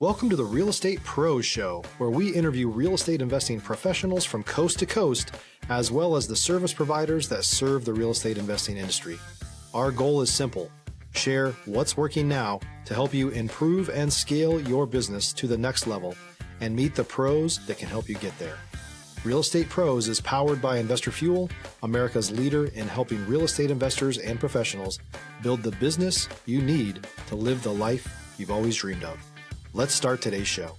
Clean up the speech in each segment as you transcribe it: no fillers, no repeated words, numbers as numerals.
Welcome to the Real Estate Pros Show, where we interview real estate investing professionals from coast to coast, as well as the service providers that serve the real estate investing industry. Our goal is simple: share what's working now to help you improve and scale your business to the next level and meet the pros that can help you get there. Real Estate Pros is powered by Investor Fuel, America's leader in helping real estate investors and professionals build the business you need to live the life you've always dreamed of. Let's start today's show.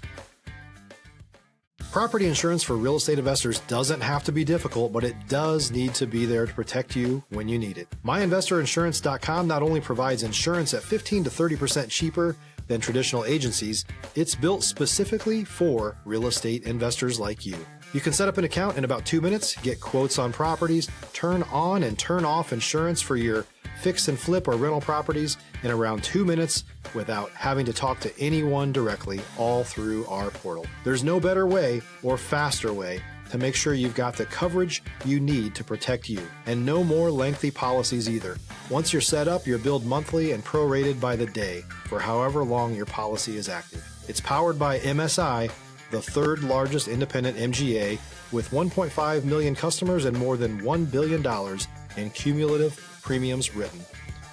Property insurance for real estate investors doesn't have to be difficult, but it does need to be there to protect you when you need it. MyInvestorInsurance.com not only provides insurance at 15 to 30% cheaper than traditional agencies, it's built specifically for real estate investors like you. You can set up an account in about 2 minutes, get quotes on properties, turn on and turn off insurance for your fix and flip or rental properties in around 2 minutes without having to talk to anyone directly, all through our portal. There's no better way or faster way to make sure you've got the coverage you need to protect you, and no more lengthy policies either. Once you're set up, you're billed monthly and prorated by the day for however long your policy is active. It's powered by MSI, the third largest independent MGA, with 1.5 million customers and more than $1 billion in cumulative premiums written.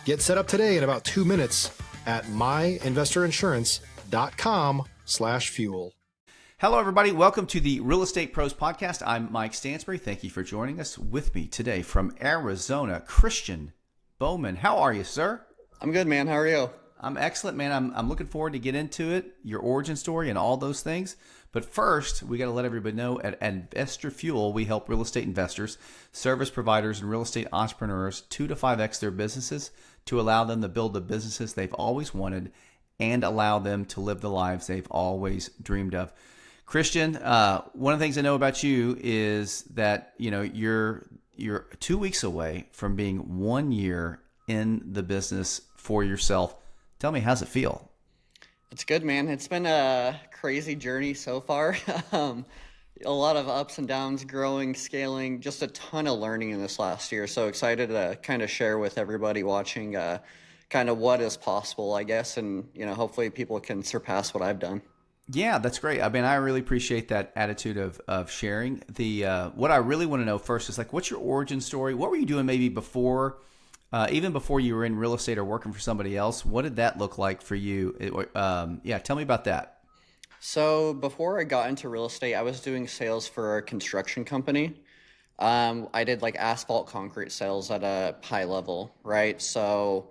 Get set up today in about 2 minutes at myinvestorinsurance.com/fuel. Hello, everybody. Welcome to the Real Estate Pros Podcast. I'm Mike Stansbury. Thank you for joining us. With me today from Arizona, Christian Bowman. How are you, sir? I'm good, man. How are you? I'm excellent, man. I'm looking forward to get into it, your origin story and all those things. But first, we got to let everybody know at Investor Fuel, we help real estate investors, service providers, and real estate entrepreneurs 2 to 5x their businesses to allow them to build the businesses they've always wanted and allow them to live the lives they've always dreamed of. Christian, one of the things I know about you is that you're 2 weeks away from being 1 year in the business for yourself. Tell me, how's it feel? It's good, man. It's been a crazy journey so far. A lot of ups and downs, growing, scaling, just a ton of learning in this last year. So excited to kind of share with everybody watching kind of what is possible, I guess, and hopefully people can surpass what I've done. Yeah, that's great. I mean, I really appreciate that attitude of sharing. What I really want to know first is what's your origin story? What were you doing maybe before? Even before you were in real estate or working for somebody else, what did that look like for you? Tell me about that. So before I got into real estate, I was doing sales for a construction company. I did asphalt concrete sales at a high level, right? So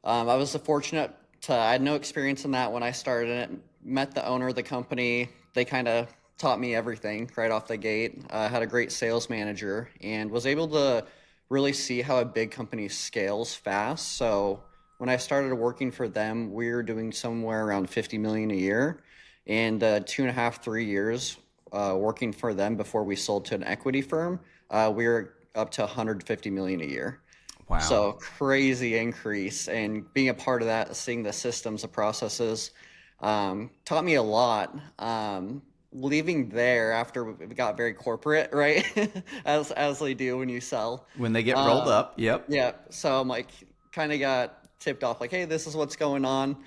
I was fortunate I had no experience in that when I started it. Met the owner of the company. They kind of taught me everything right off the gate. Had a great sales manager and was able to really see how a big company scales fast. So when I started working for them, we were doing somewhere around $50 million a year. And 2.5, 3 years working for them before we sold to an equity firm, we were up to $150 million a year. Wow. So crazy increase, and being a part of that, seeing the systems, the processes, taught me a lot. Leaving there after we got very corporate, right? as they do when you sell. When they get rolled up, yep. Yeah. So I'm kind of got tipped off, hey, this is what's going on.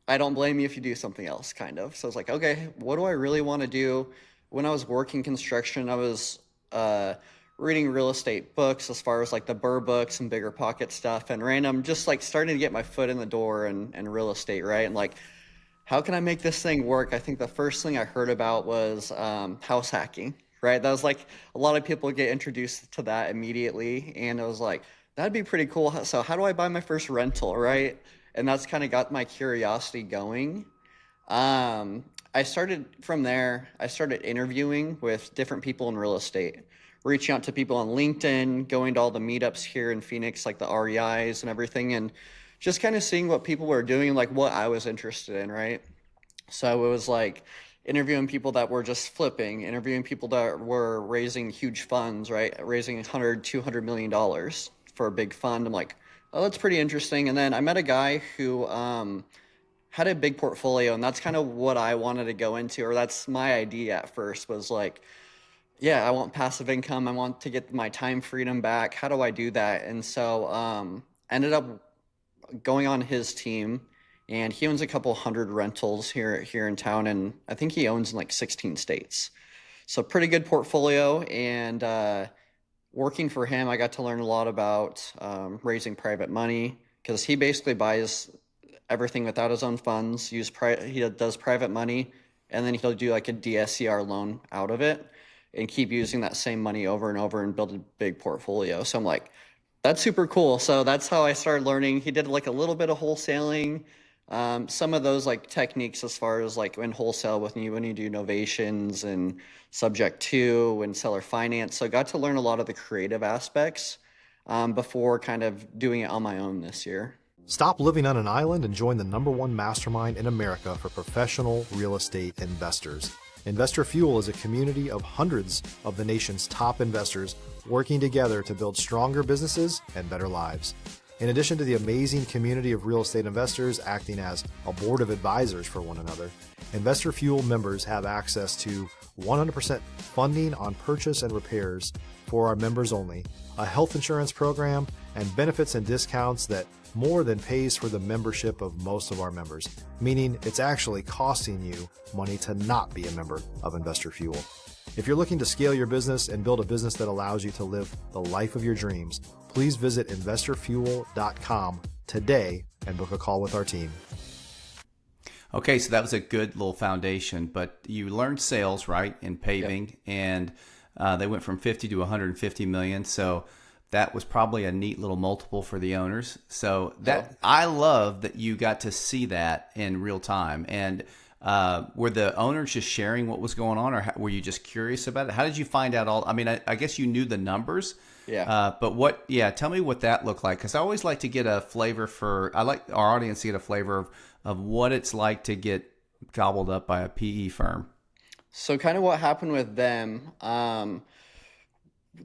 I don't blame you if you do something else, kind of. So I was okay, what do I really want to do? When I was working construction, I was reading real estate books as far as the Burr books and Bigger Pocket stuff and random, just starting to get my foot in the door in real estate, right? And how can I make this thing work? I think the first thing I heard about was house hacking, right? That was a lot of people get introduced to that immediately. And it was that'd be pretty cool. So how do I buy my first rental, right? And that's kind of got my curiosity going. I started interviewing with different people in real estate, reaching out to people on LinkedIn, going to all the meetups here in Phoenix, the REIs and everything. And just kind of seeing what people were doing, what I was interested in, right? So it was interviewing people that were just flipping, interviewing people that were raising huge funds, right? Raising $200 million for a big fund. I'm oh, that's pretty interesting. And then I met a guy who had a big portfolio, and that's kind of what I wanted to go into, or that's my idea at first was yeah, I want passive income. I want to get my time freedom back. How do I do that? And so ended up going on his team and he owns a couple hundred rentals here in town, and I think he owns in like 16 states. So pretty good portfolio, and working for him, I got to learn a lot about raising private money, because he basically buys everything without his own funds. He does private money, and then he'll do like a DSCR loan out of it and keep using that same money over and over and build a big portfolio. So I'm like, that's super cool. So that's how I started learning. He did like a little bit of wholesaling, some of those like techniques as far as like when wholesale when you do novations and subject to and seller finance. So I got to learn a lot of the creative aspects before kind of doing it on my own this year. Stop living on an island and join the #1 mastermind in America for professional real estate investors. Investor Fuel is a community of hundreds of the nation's top investors working together to build stronger businesses and better lives. In addition to the amazing community of real estate investors acting as a board of advisors for one another, Investor Fuel members have access to 100% funding on purchase and repairs for our members only, a health insurance program, and benefits and discounts that more than pays for the membership of most of our members, meaning it's actually costing you money to not be a member of Investor Fuel. If you're looking to scale your business and build a business that allows you to live the life of your dreams, please visit investorfuel.com today and book a call with our team. Okay, so that was a good little foundation, but you learned sales, right, in paving, yep. And they went from 50 to 150 million. So that was probably a neat little multiple for the owners. So that I love that you got to see that in real time. And were the owners just sharing what was going on, or were you just curious about it? How did you find out all? I mean, I guess you knew the numbers. Yeah. But tell me what that looked like. Because I always like to get a flavor I like our audience to get a flavor of what it's like to get gobbled up by a PE firm. So kind of what happened with them,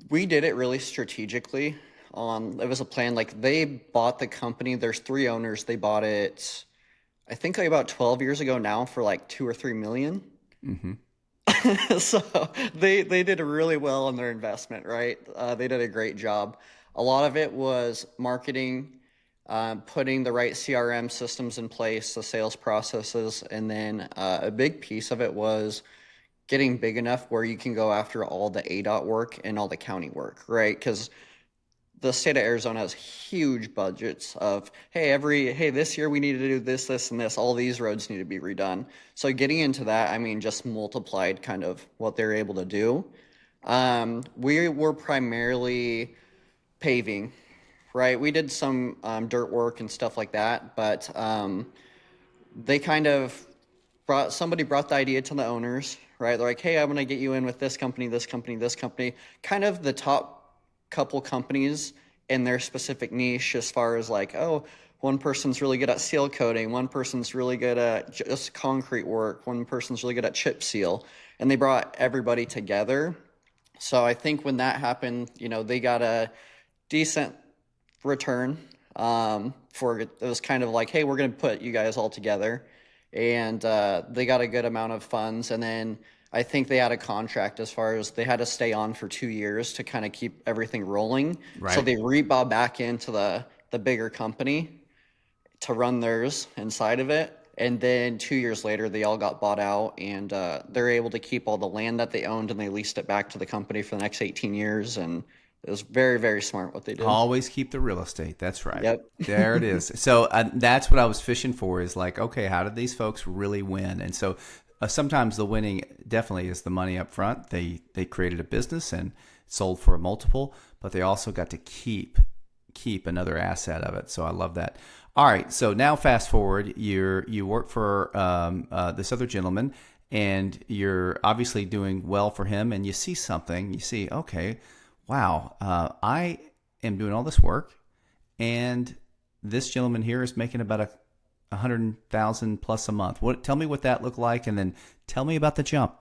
we did it really strategically. It was a plan. Like they bought the company. There's 3 owners. They bought it, I think like about 12 years ago now for like 2 or 3 million. Mm-hmm. So they did really well on their investment, right? They did a great job. A lot of it was marketing, putting the right CRM systems in place, the sales processes, and then a big piece of it was getting big enough where you can go after all the ADOT work and all the county work, right? Because the state of Arizona has huge budgets of, hey, this year we need to do this, this, and this. All these roads need to be redone. So getting into that, I mean, just multiplied kind of what they're able to do. We were primarily paving, right? We did some dirt work and stuff like that, but they kind of somebody brought the idea to the owners, right? They're like, hey, I'm going to get you in with this company, this company, this company, kind of the top couple companies in their specific niche as far as like, oh, one person's really good at seal coating, one person's really good at just concrete work, one person's really good at chip seal, and they brought everybody together. So I think when that happened, they got a decent return for it. It was kind of like, hey, we're going to put you guys all together, and they got a good amount of funds. And then I think they had a contract as far as they had to stay on for 2 years to kind of keep everything rolling. Right. So they rebought back into the bigger company to run theirs inside of it. And then 2 years later, they all got bought out, and they're able to keep all the land that they owned, and they leased it back to the company for the next 18 years. And it was very, very smart what they did. Always keep the real estate. That's right. Yep. There it is. So that's what I was fishing for, is like, okay, how did these folks really win? And so sometimes the winning definitely is the money up front. They created a business and sold for a multiple, but they also got to keep another asset of it. So I love that. All right. So now fast forward, you work for this other gentleman, and you're obviously doing well for him, and you see something. You see, okay, wow, I am doing all this work, and this gentleman here is making about $100,000 plus a month. Tell me what that looked like, and then tell me about the jump.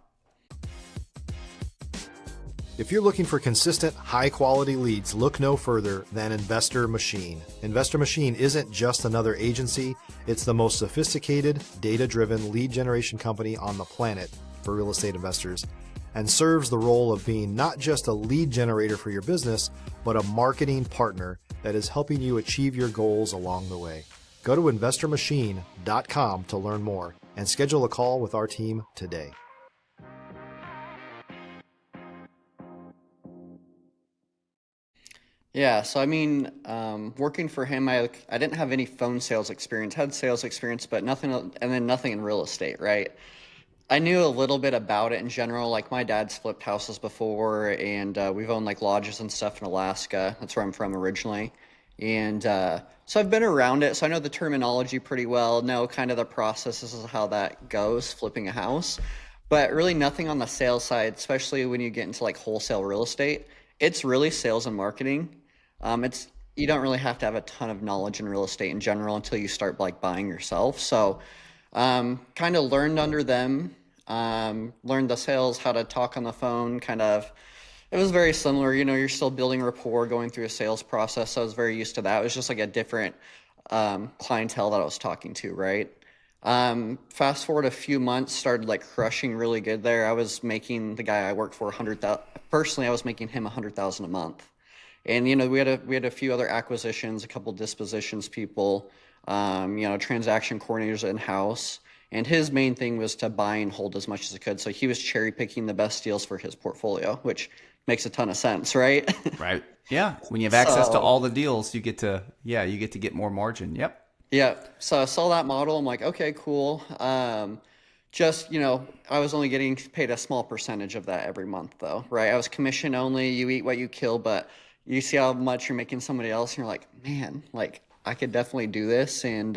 If you're looking for consistent, high-quality leads, look no further than Investor Machine. Investor Machine isn't just another agency. It's the most sophisticated, data-driven lead generation company on the planet for real estate investors, and serves the role of being not just a lead generator for your business, but a marketing partner that is helping you achieve your goals along the way. Go to investormachine.com to learn more and schedule a call with our team today. Yeah, so I mean, working for him, I didn't have any phone sales experience. Had sales experience, but nothing, and then nothing in real estate, right? I knew a little bit about it in general. Like my dad's flipped houses before, and we've owned like lodges and stuff in Alaska. That's where I'm from originally, and so I've been around it. So I know the terminology pretty well. Know kind of the processes of how that goes, flipping a house, but really nothing on the sales side, especially when you get into like wholesale real estate. It's really sales and marketing. It's you don't really have to have a ton of knowledge in real estate in general until you start like buying yourself. So kind of learned under them, learned the sales, how to talk on the phone, kind of. It was very similar. You know, you're still building rapport, going through a sales process. So I was very used to that. It was just like a different clientele that I was talking to, right? Fast forward a few months, started like crushing really good there. I was making the guy I worked for 100,000. Personally, I was making him 100,000 a month. And you know, we had a few other acquisitions, a couple dispositions people, you know, transaction coordinators in house. And his main thing was to buy and hold as much as he could. So he was cherry picking the best deals for his portfolio, which makes a ton of sense, right? Right. Yeah. When you have access to So all the deals, you get to get more margin. Yep. yeah, so I saw that model. I'm like, okay, cool. Just, you know, I was only getting paid a small percentage of that every month, though, right? I was commission only. You eat what you kill, but you see how much you're making somebody else, and you're like, man, like I could definitely do this. And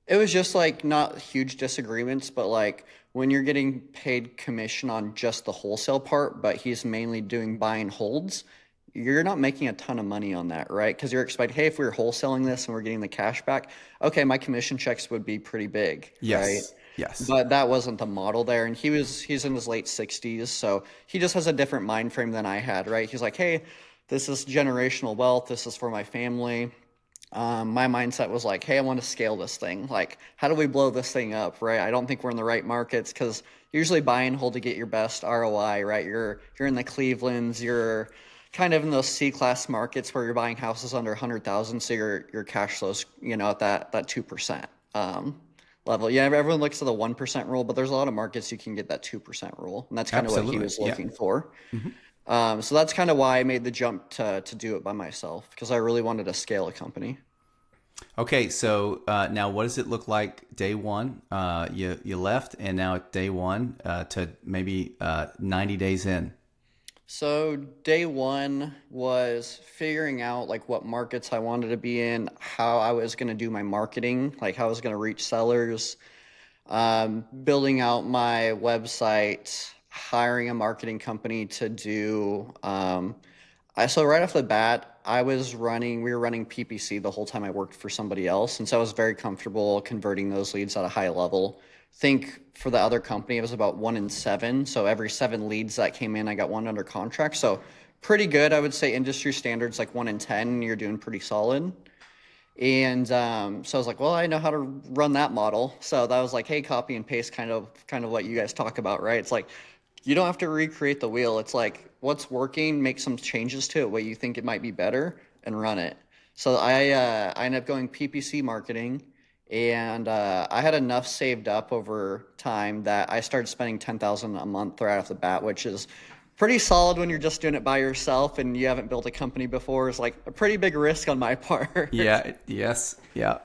it was just like not huge disagreements, but like when you're getting paid commission on just the wholesale part, but he's mainly doing buy and holds, you're not making a ton of money on that, right? Because you're expecting, hey, if we were wholesaling this and we're getting the cash back, okay, my commission checks would be pretty big, right? Yes. Yes. But that wasn't the model there. And he's in his late 60s, so he just has a different mind frame than I had, right? He's like, hey, this is generational wealth. This is for my family. My mindset was like, hey, I want to scale this thing. Like, how do we blow this thing up, right? I don't think we're in the right markets because usually buy and hold to get your best ROI, right? You're in the Clevelands, you're kind of in those C-class markets where you're buying houses under 100,000, so your cash flows, you know, at that 2% level. Yeah, everyone looks at the 1% rule, but there's a lot of markets you can get that 2% rule, and that's kind of what he Absolutely. was Yeah. looking for. So that's kind of why I made the jump to do it by myself because I really wanted to scale a company. Okay, so now what does it look like day one? You left, and now at day one to maybe 90 days in. So day one was figuring out like what markets I wanted to be in, how I was going to do my marketing, like how I was going to reach sellers, building out my website, hiring a marketing company to do. So right off the bat, we were running PPC the whole time I worked for somebody else. And so I was very comfortable converting those leads at a high level. Think for the other company, it was about 1 in 7. So every 7 leads that came in, I got one under contract. So pretty good. I would say industry standards like 1 in 10, you're doing pretty solid. And so I was like, well, I know how to run that model. So that was like, hey, copy and paste kind of what you guys talk about, right? It's like you don't have to recreate the wheel. It's like what's working, make some changes to it, what you think it might be better, and run it. So I ended up going PPC marketing, and I had enough saved up over time that I started spending 10,000 a month right off the bat, which is pretty solid when you're just doing it by yourself and you haven't built a company before. It's like a pretty big risk on my part. Yeah. Yes. Yeah.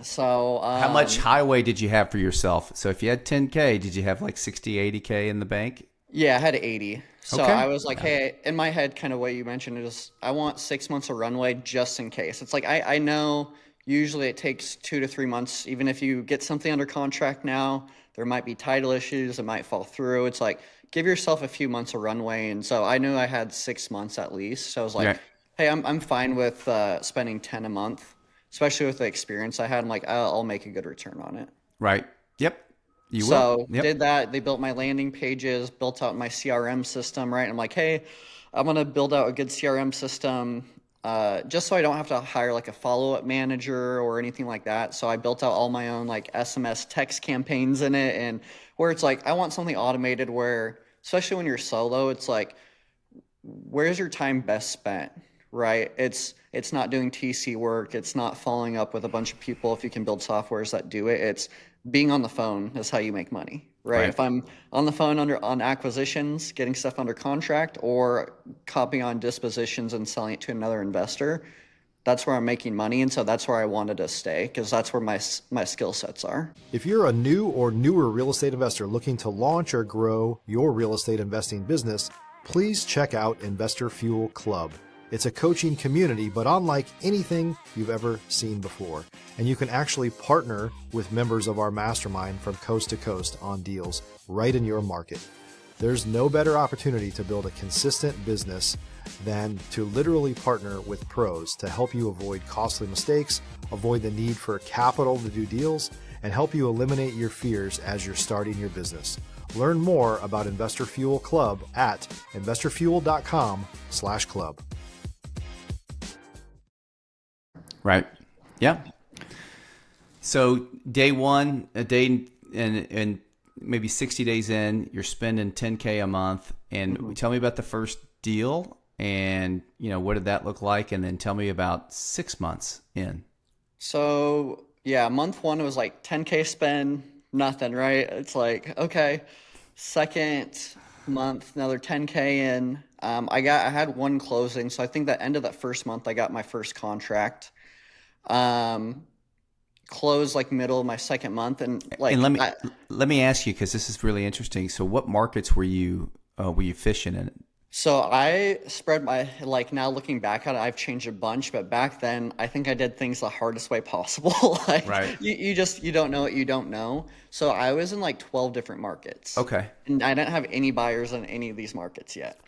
So How much highway did you have for yourself? So if you had 10K, did you have like 60, 80K in the bank? yeah, I had 80. So Okay. I was like, hey, in my head, kind of what you mentioned is I want 6 months of runway just in case. It's like I know usually it takes 2 to 3 months. Even if you get something under contract now, there might be title issues, it might fall through. It's like give yourself a few months of runway. And so I knew I had 6 months at least. So I was like, Yeah. hey, I'm fine with spending 10 a month, especially with the experience I had. I'm like, I'll make a good return on it. Right. Yep. You will. So Yep. did that. They built my landing pages, built out my CRM system, right? I'm like, hey, I'm gonna build out a good CRM system, just so I don't have to hire like a follow-up manager or anything like that. So I built out all my own like SMS text campaigns in it, and where it's like I want something automated where, especially when you're solo, it's like where's your time best spent, right? It's not doing TC work. It's not following up with a bunch of people. If you can build softwares that do it, it's being on the phone is how you make money, right? Right. If I'm on the phone on acquisitions, getting stuff under contract, or copying on dispositions and selling it to another investor, that's where I'm making money. And so that's where I wanted to stay, because that's where my skill sets are. If you're a new or newer real estate investor looking to launch or grow your real estate investing business, please check out Investor Fuel Club. It's a coaching community, but unlike anything you've ever seen before. And you can actually partner with members of our mastermind from coast to coast on deals right in your market. There's no better opportunity to build a consistent business than to literally partner with pros to help you avoid costly mistakes, avoid the need for capital to do deals, and help you eliminate your fears as you're starting your business. Learn more about Investor Fuel Club at investorfuel.com/club. Right. Yeah. So day one, a day and maybe 60 days in, you're spending $10K a month. And tell me about the first deal, and what did that look like? And then tell me about 6 months in. So yeah, month one was like 10K spend, nothing, right? It's like, okay. Second month, another 10K in. I had one closing. So I think the end of that first month, I got my first contract. Closed like middle of my second month, and like. And let me ask you, because this is really interesting. So what markets were you fishing in? So I spread now looking back at it, I've changed a bunch, but back then I think I did things the hardest way possible. Like Right. you don't know what you don't know. So I was in like 12 different markets. Okay. And I didn't have any buyers in any of these markets yet.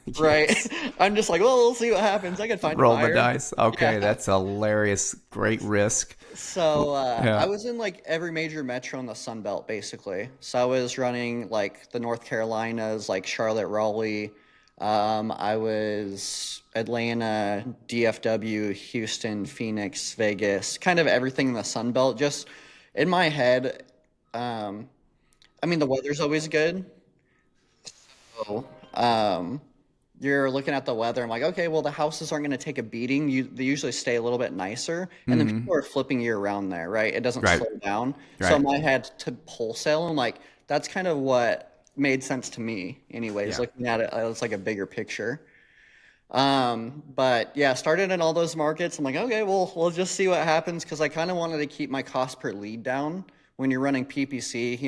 Yes. Right. I'm just like, well, we'll see what happens. I could find a Roll buyer. the dice. Okay, Yeah. that's hilarious. Great risk. So Yeah. I was in like every major metro in the Sun Belt, basically. So I was running like the North Carolinas, like Charlotte, Raleigh. I was Atlanta, DFW, Houston, Phoenix, Vegas, kind of everything in the Sun Belt. Just in my head, I mean, the weather's always good. So, you're looking at the weather. I'm like, okay, well, the houses aren't going to take a beating. They usually stay a little bit nicer, and then people are flipping year round there, right? It doesn't Right. slow down. So Right. in my head, to wholesale, I'm like, that's kind of what made sense to me, anyways. Yeah. Looking at it as like a bigger picture. But yeah, started in all those markets. I'm like, okay, well, we'll just see what happens, because I kind of wanted to keep my cost per lead down. When you're running PPC,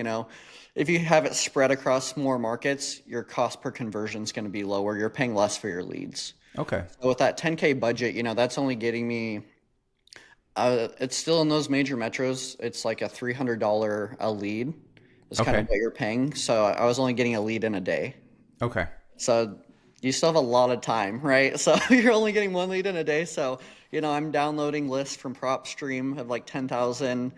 if you have it spread across more markets, your cost per conversion is going to be lower. You're paying less for your leads. Okay. So with that 10K budget, that's only getting me, it's still in those major metros. It's like a $300 a lead is kind of Okay. what you're paying. So I was only getting a lead in a day. Okay. So you still have a lot of time, right? So you're only getting one lead in a day. So, I'm downloading lists from PropStream of like 10,000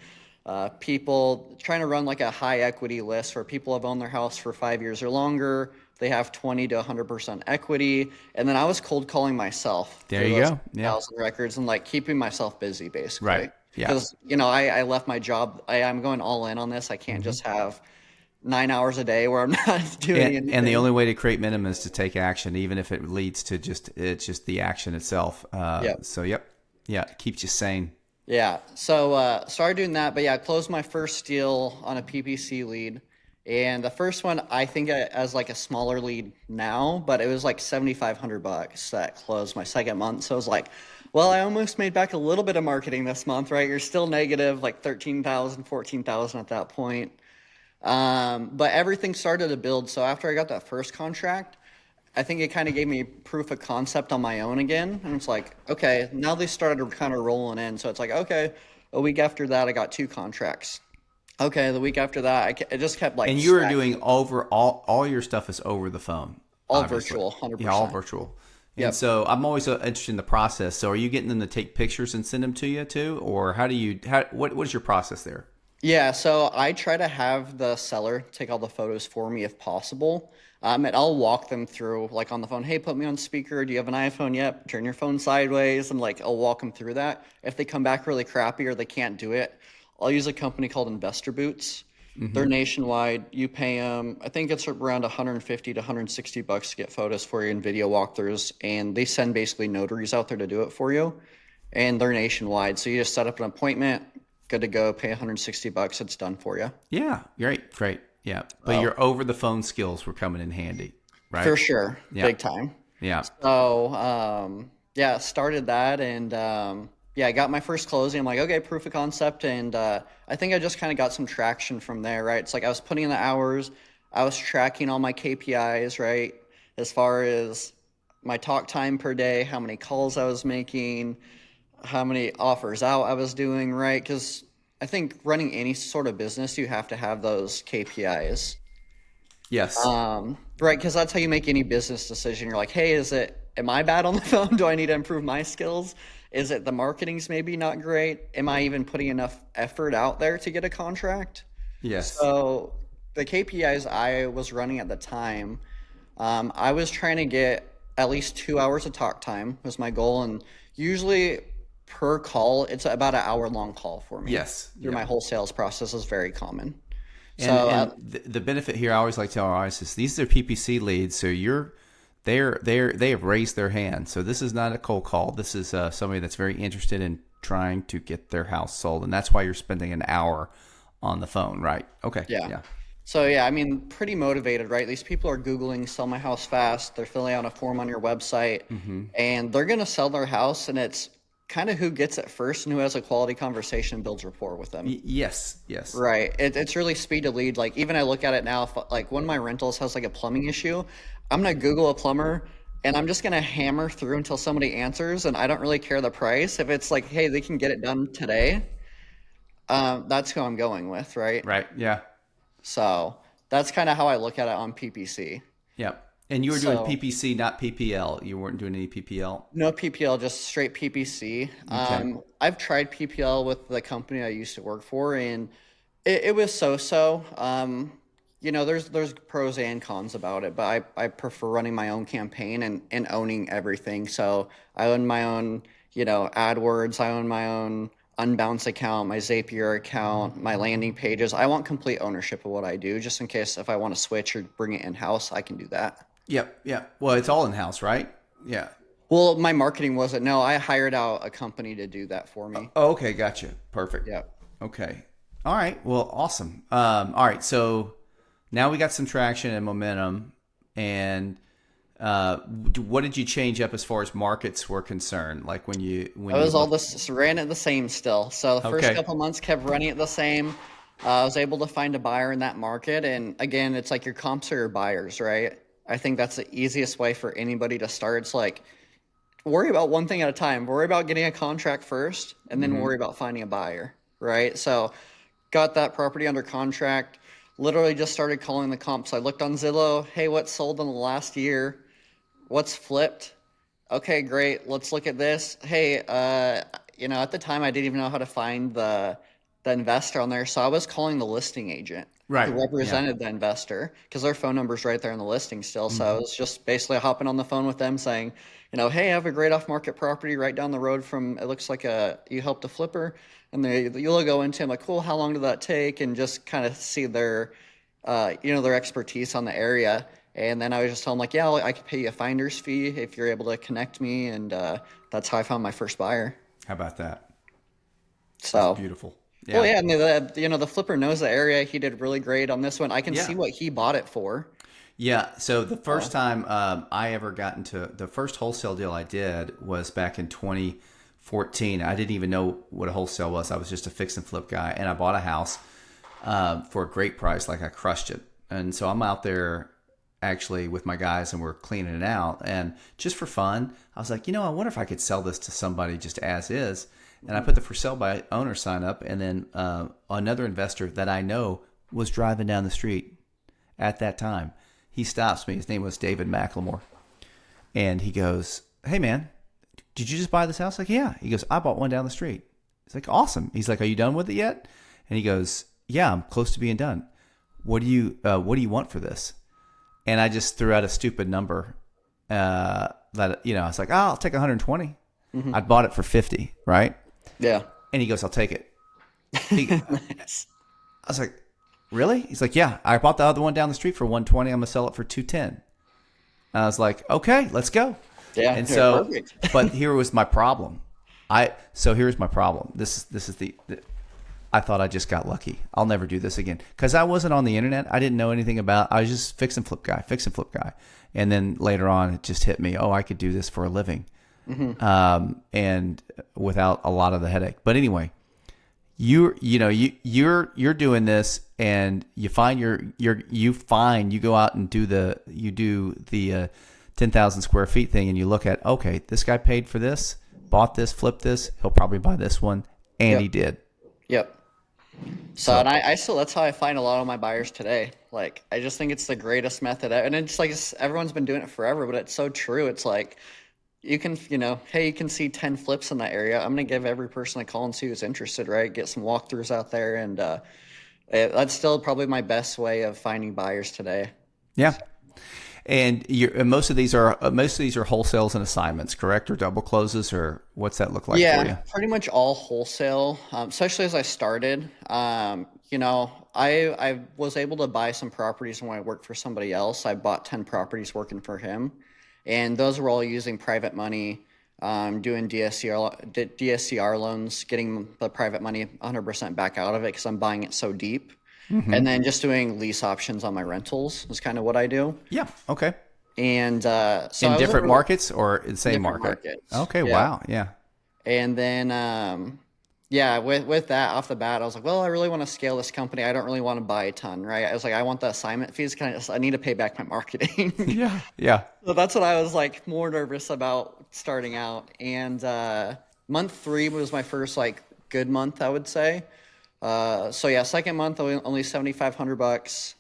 people, trying to run like a high equity list where people have owned their house for 5 years or longer. They have 20 to 100% equity. And then I was cold calling myself. There for you those go. Yeah. 1,000 records, and like keeping myself busy, basically. Right. Yeah. Because, I left my job. I'm going all in on this. I can't just have 9 hours a day where I'm not doing anything. And the only way to create minimum is to take action, even if it leads to it's just the action itself. Yep. So yeah, it keeps you sane. Yeah. So started doing that, but yeah, closed my first deal on a PPC lead. And the first one, I think as like a smaller lead now, but it was like $7,500 that closed my second month. So I was like, well, I almost made back a little bit of marketing this month, right? You're still negative, like 13,000, 14,000 at that point. But everything started to build. So after I got that first contract, I think it kind of gave me proof of concept on my own again. And it's like, okay, now they started kind of rolling in. So it's like, okay, a week after that, I got 2 contracts. Okay, the week after that, it just kept like. And you were stacking. doing all your stuff is over the phone. All obviously. virtual, 100%. Yeah, all virtual. Yep. And so I'm always interested in the process. So are you getting them to take pictures and send them to you too? Or what is your process there? Yeah, so I try to have the seller take all the photos for me if possible. And I'll walk them through, like on the phone, hey, put me on speaker. Do you have an iPhone? Yep. Turn your phone sideways. And like, I'll walk them through that. If they come back really crappy or they can't do it, I'll use a company called Investor Boots. They're nationwide. You pay them, I think it's around 150 to 160 bucks to get photos for you and video walkthroughs. And they send basically notaries out there to do it for you. And they're nationwide. So you just set up an appointment, good to go, pay 160 bucks. It's done for you. Yeah. Great. Yeah. But your over the phone skills were coming in handy, right? For sure. Yeah. Big time. Yeah. So, yeah, started that. And, yeah, I got my first closing. I'm like, okay, proof of concept. And I think I just kind of got some traction from there, right? It's like I was putting in the hours. I was tracking all my KPIs, right? As far as my talk time per day, how many calls I was making, how many offers out I was doing, right? Because I think running any sort of business, you have to have those KPIs. Yes. Right, because that's how you make any business decision. You're like, hey, am I bad on the phone? Do I need to improve my skills? Is it the marketing's maybe not great? Am I even putting enough effort out there to get a contract? Yes. So the KPIs I was running at the time, I was trying to get at least 2 hours of talk time was my goal. And usually per call, it's about an hour-long call for me. Yes. Through my whole sales process is very common. And the benefit here, I always like to tell our audience is these are PPC leads, so they have raised their hand. So this is not a cold call. This is somebody that's very interested in trying to get their house sold, and that's why you're spending an hour on the phone, right? Okay. Yeah. So yeah, I mean, pretty motivated, right? These people are Googling "sell my house fast." They're filling out a form on your website, and they're gonna sell their house, and it's kind of who gets it first and who has a quality conversation builds rapport with them. Yes. Right. It's really speed to lead. Like even I look at it now, if, like one of my rentals has like a plumbing issue, I'm going to Google a plumber and I'm just going to hammer through until somebody answers. And I don't really care the price. If it's like, hey, they can get it done today, that's who I'm going with. Right. Right. Yeah. So that's kind of how I look at it on PPC. Yeah. And you were doing PPC, not PPL. You weren't doing any PPL? No PPL, just straight PPC. Okay. I've tried PPL with the company I used to work for, and it was so-so. There's pros and cons about it, but I prefer running my own campaign and owning everything. So I own my own, AdWords. I own my own Unbounce account, my Zapier account, my landing pages. I want complete ownership of what I do, just in case if I want to switch or bring it in-house, I can do that. Yep. Yeah. Well, it's all in-house, right? Yeah. Well, my marketing wasn't. No, I hired out a company to do that for me. Oh, okay. Gotcha. Perfect. Yeah. Okay. All right. Well, awesome. All right. So now we got some traction and momentum. And what did you change up as far as markets were concerned? Like ran it the same still. So the first couple months kept running it the same. I was able to find a buyer in that market. And again, it's like your comps are your buyers, right? I think that's the easiest way for anybody to start. It's like, worry about one thing at a time. Worry about getting a contract first, and then worry about finding a buyer, right? So got that property under contract, literally just started calling the comps. I looked on Zillow. Hey, what's sold in the last year? What's flipped? Okay, great. Let's look at this. Hey, at the time I didn't even know how to find the investor on there. So I was calling the listing agent. Right. Who represented the investor, because their phone number's right there in the listing still. So I was just basically hopping on the phone with them saying, hey, I have a great off-market property right down the road from, it looks like you helped a flipper. And you'll go into, I'm like, cool, how long did that take? And just kind of see their, their expertise on the area. And then I was just telling them, like, yeah, I could pay you a finder's fee if you're able to connect me. And that's how I found my first buyer. How about that? So that's beautiful. Yeah. Well, yeah, and the flipper knows the area. He did really great on this one. I can see what he bought it for. Yeah. So the first time I ever got into the first wholesale deal I did was back in 2014. I didn't even know what a wholesale was. I was just a fix and flip guy, and I bought a house for a great price. Like I crushed it. And so I'm out there actually with my guys, and we're cleaning it out. And just for fun, I was like, I wonder if I could sell this to somebody just as is. And I put the for sale by owner sign up, and then another investor that I know was driving down the street at that time. He stops me. His name was David McLemore. And he goes, hey, man, did you just buy this house? Like, yeah. He goes, I bought one down the street. He's like, awesome. He's like, are you done with it yet? And he goes, yeah, I'm close to being done. What do you want for this? And I just threw out a stupid number. I was like, I'll take 120. I bought it for 50, right? Yeah. And he goes, I'll take it. Nice. I was like, really? He's like, yeah, I bought the other one down the street for 120. I'm gonna sell it for 210. I was like, okay, let's go. Yeah, And yeah, so, perfect. but here was my problem. Here's my problem. This is the I thought I just got lucky. I'll never do this again because I wasn't on the internet. I didn't know anything about. I was just fix and flip guy. And then later on, it just hit me. Oh, I could do this for a living, and without a lot of the headache. But anyway, you're doing this, and you go out and do the 10,000 square feet thing, and you look at, okay, this guy paid for this, bought this, flipped this. He'll probably buy this one, and he did. Yep. So, and I still, that's how I find a lot of my buyers today. Like, I just think it's the greatest method. And it's like, everyone's been doing it forever, but it's so true. It's like, you can, hey, you can see 10 flips in that area. I'm going to give every person a call and see who's interested, right? Get some walkthroughs out there. And that's still probably my best way of finding buyers today. Yeah. And most of these are wholesales and assignments, correct? Or double closes, or what's that look like for you? Pretty much all wholesale, especially as I started. I was able to buy some properties when I worked for somebody else. I bought 10 properties working for him, and those were all using private money, doing DSCR loans, getting the private money 100% back out of it because I'm buying it so deep. And then just doing lease options on my rentals is kind of what I do. Yeah. Okay. And so in different markets or in the same different market? markets. Okay. Yeah. Wow. Yeah. And then, with that off the bat, I was like, well, I really want to scale this company. I don't really want to buy a ton, right? I was like, I want the assignment fees. I need to pay back my marketing. Yeah. Yeah. So that's what I was like more nervous about starting out. And month 3 was my first like good month, I would say. Second month only $7,500,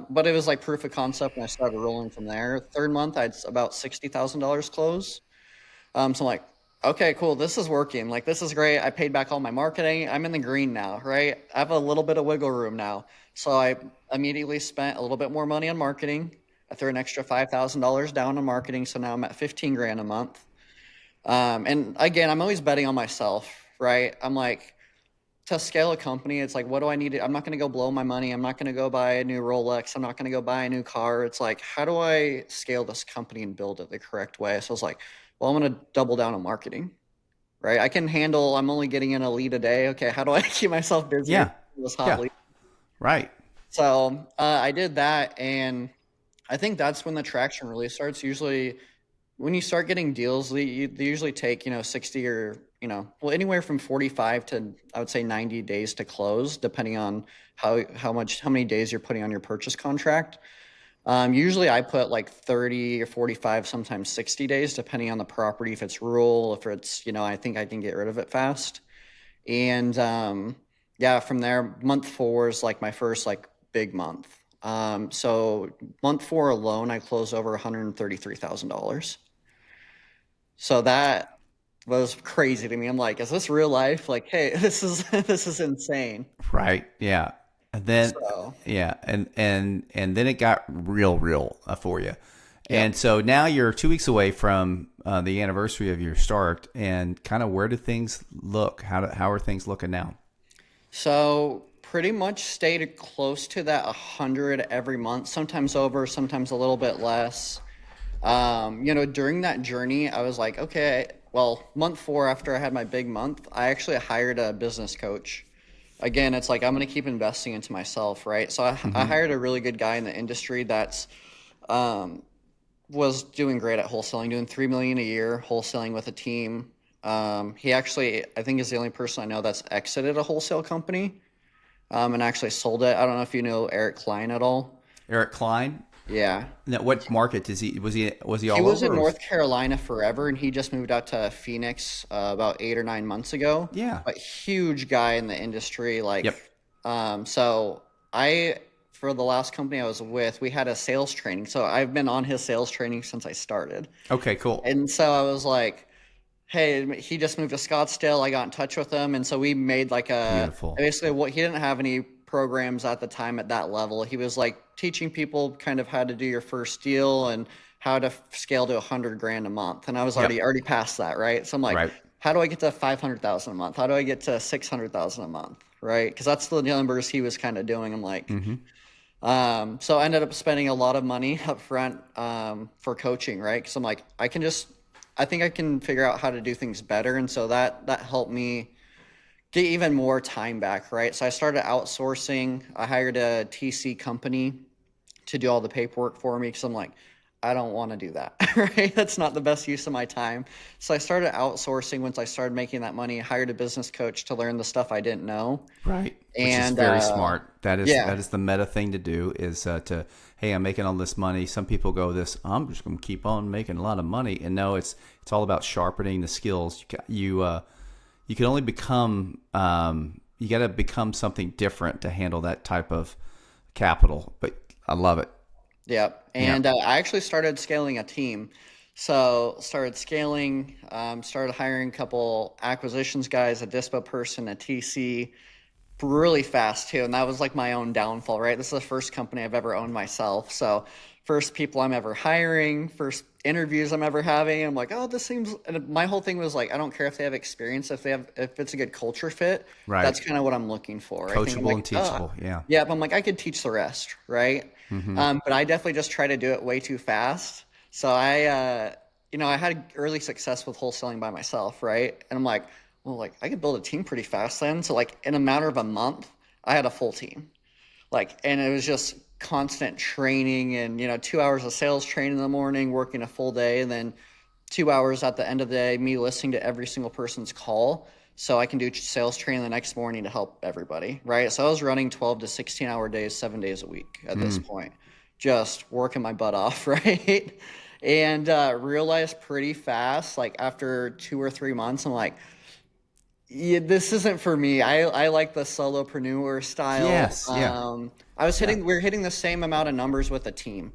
but it was like proof of concept, and I started rolling from there. Third month, I had about $60,000 close. So I'm like, okay, cool, this is working. Like, this is great. I paid back all my marketing. I'm in the green now, right? I have a little bit of wiggle room now. So I immediately spent a little bit more money on marketing. I threw an extra $5,000 down on marketing, so now I'm at 15 grand a month. And again, I'm always betting on myself, right? I'm like, to scale a company, it's like, what do I need? I'm not going to go blow my money. I'm not going to go buy a new Rolex. I'm not going to go buy a new car. It's like, how do I scale this company and build it the correct way? So I was like, well, I'm going to double down on marketing, right? I can handle, I'm only getting in a lead a day. Okay, how do I keep myself busy? Yeah. This hot lead? Right. So I did that, and I think that's when the traction really starts. Usually when you start getting deals, they usually take, 60 or, anywhere from 45 to, I would say, 90 days to close, depending on how many days you're putting on your purchase contract. Usually I put like 30 or 45, sometimes 60 days, depending on the property. If it's rural, if it's, I think I can get rid of it fast. And from there, month 4 is like my first like big month. So month 4 alone, I closed over $133,000. So that was crazy to me. I'm like, is this real life? Like, hey, this is insane. Right. Yeah. And then, and then it got real for you. Yeah. And so now you're 2 weeks away from the anniversary of your start, and kind of where do things look? How are things looking now? So pretty much stayed close to that 100 every month, sometimes over, sometimes a little bit less. During that journey, I was like, okay, well, month 4 after I had my big month, I actually hired a business coach. Again, it's like, I'm going to keep investing into myself, right? So I hired a really good guy in the industry that's was doing great at wholesaling, doing $3 million a year, wholesaling with a team. He actually, I think, is the only person I know that's exited a wholesale company and actually sold it. I don't know if you know Eric Klein at all. Eric Klein? Yeah. Now, what market was he all over? He was in North Carolina forever, and he just moved out to Phoenix about 8 or 9 months ago. Yeah. But huge guy in the industry. Like, yep. For the last company I was with, we had a sales training. So I've been on his sales training since I started. Okay, cool. And so I was like, hey, he just moved to Scottsdale. I got in touch with him. And so we made like Beautiful. Basically he didn't have any programs at the time at that level. He was like teaching people kind of how to do your first deal and how to scale to 100 grand a month. And I was already past that. Right. So I'm like, How do I get to 500,000 a month? How do I get to 600,000 a month? right? Because that's the numbers he was kind of doing. I'm like, so I ended up spending a lot of money up front for coaching, right? Because I'm like, I think I can figure out how to do things better. And so that helped me get even more time back, right? So I started outsourcing. I hired a TC company to do all the paperwork for me because I'm like, I don't want to do that, right? That's not the best use of my time. So I started outsourcing once I started making that money, hired a business coach to learn the stuff I didn't know. Right. Which is And very smart. That yeah, is the meta thing to do is hey, I'm making all this money. Some people go I'm just going to keep on making a lot of money. And no, it's all about sharpening the skills. You can only become, you got to become something different to handle that type of capital. But I love it. yeah. And I actually started scaling a team. So started scaling, started hiring a couple acquisitions guys, a dispo person, a TC, really fast too. And that was like my own downfall, right? This is the first company I've ever owned myself. So first people I'm ever hiring, first interviews I'm ever having. I'm like, oh, this seems, and my whole thing was like, I don't care if they have experience, if it's a good culture fit. Right. That's kind of what I'm looking for. I think I'm Coachable like, and teachable. Yeah. yeah, but I'm like, I could teach the rest, right? But I definitely just try to do it way too fast. So I had early success with wholesaling by myself, right? And I'm like, well, like I could build a team pretty fast then. So like in a matter of a month, I had a full team. And it was just constant training and, 2 hours of sales training in the morning, working a full day, and then 2 hours at the end of the day, me listening to every single person's call. So I can do sales training the next morning to help everybody, right? So I was running 12 to 16-hour days, 7 days a week at this point, just working my butt off, right? And realized pretty fast, like after 2 or 3 months, I'm like, yeah, this isn't for me. I like the solopreneur style. Yes. Yeah. We're hitting the same amount of numbers with a team.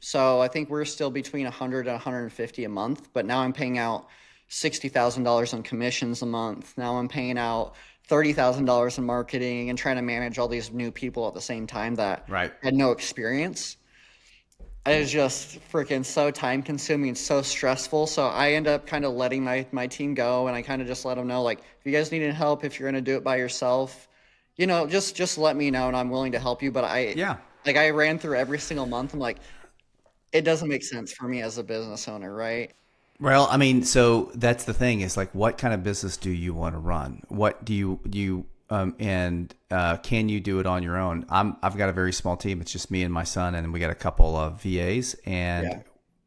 So I think we're still between 100 and 150 a month, but now I'm paying out $60,000 on commissions a month. Now I'm paying out $30,000 in marketing and trying to manage all these new people at the same time that had no experience. It was just freaking so time consuming and so stressful. So I end up kind of letting my team go, and I kind of just let them know, like, if you guys need any help, if you're going to do it by yourself, just let me know and I'm willing to help you. But I ran through every single month. I'm like, it doesn't make sense for me as a business owner, right? Well, I mean, so that's the thing is like, what kind of business do you want to run? What do you can you do it on your own? I've got a very small team. It's just me and my son, and we got a couple of VAs, and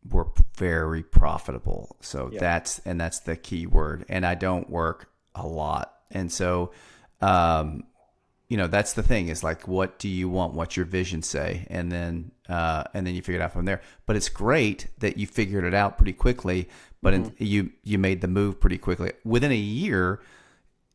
we're very profitable. So that's the key word. And I don't work a lot. And so, that's the thing is like, what do you want? What's your vision say? And then you figure it out from there. But it's great that you figured it out pretty quickly, but you made the move pretty quickly. Within a year,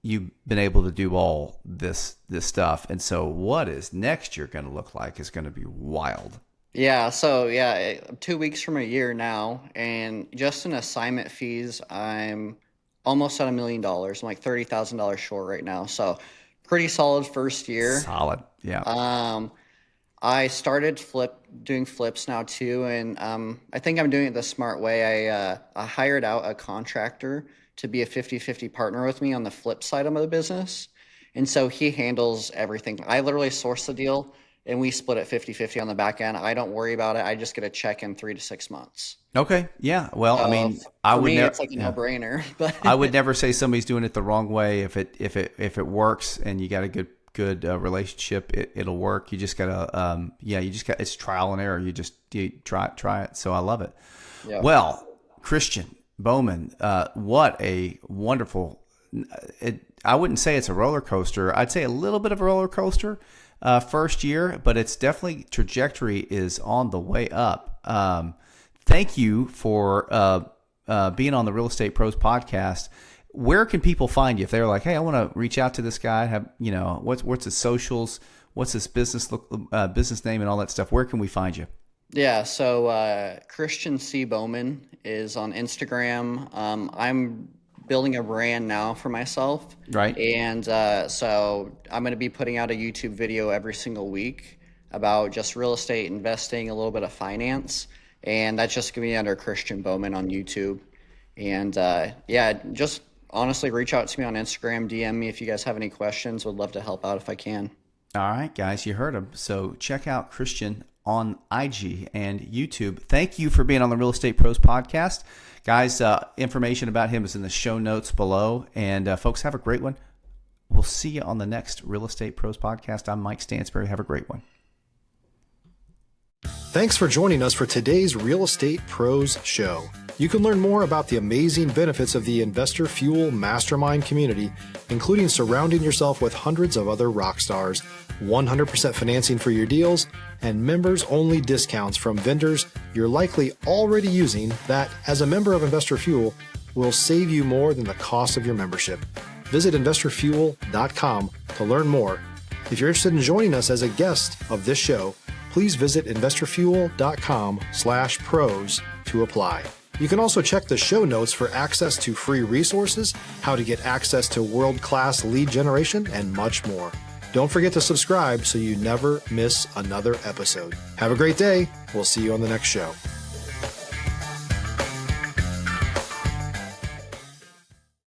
you've been able to do all this stuff. And so what is next year going to look like is going to be wild. Yeah. So 2 weeks from a year now, and just in assignment fees, I'm almost at $1 million. I'm like $30,000 short right now. So pretty solid first year. Solid. Yeah. I started doing flips now too. And I think I'm doing it the smart way. I hired out a contractor to be a 50-50 partner with me on the flip side of the business. And so he handles everything. I literally source the deal and we split it 50-50 on the back end. I don't worry about it. I just get a check in 3 to 6 months. Okay. Yeah. Well, I mean, it's like a no-brainer. But I would never say somebody's doing it the wrong way. If it works and you got a good relationship, it'll work. You just gotta, it's trial and error. You try it. So I love it. Yeah. Well, Christian Bowman, what a wonderful, I wouldn't say it's a roller coaster. I'd say a little bit of a roller coaster first year, but it's definitely trajectory is on the way up. Thank you for being on the Real Estate Pros podcast. Where can people find you if they're like, hey, I want to reach out to this guy? What's his socials? What's his business name and all that stuff? Where can we find you? Yeah, so Christian C. Bowman is on Instagram. I'm building a brand now for myself. Right. And so I'm going to be putting out a YouTube video every single week about just real estate investing, a little bit of finance. And that's just going to be under Christian Bowman on YouTube. And just honestly, reach out to me on Instagram, DM me if you guys have any questions. Would love to help out if I can. All right, guys, you heard him. So check out Christian on IG and YouTube. Thank you for being on the Real Estate Pros podcast. Guys, information about him is in the show notes below. And folks, have a great one. We'll see you on the next Real Estate Pros podcast. I'm Mike Stansberry. Have a great one. Thanks for joining us for today's Real Estate Pros show. You can learn more about the amazing benefits of the Investor Fuel Mastermind community, including surrounding yourself with hundreds of other rock stars, 100% financing for your deals, and members-only discounts from vendors you're likely already using that, as a member of Investor Fuel, will save you more than the cost of your membership. Visit investorfuel.com to learn more. If you're interested in joining us as a guest of this show, please visit investorfuel.com/pros to apply. You can also check the show notes for access to free resources, how to get access to world-class lead generation, and much more. Don't forget to subscribe so you never miss another episode. Have a great day. We'll see you on the next show.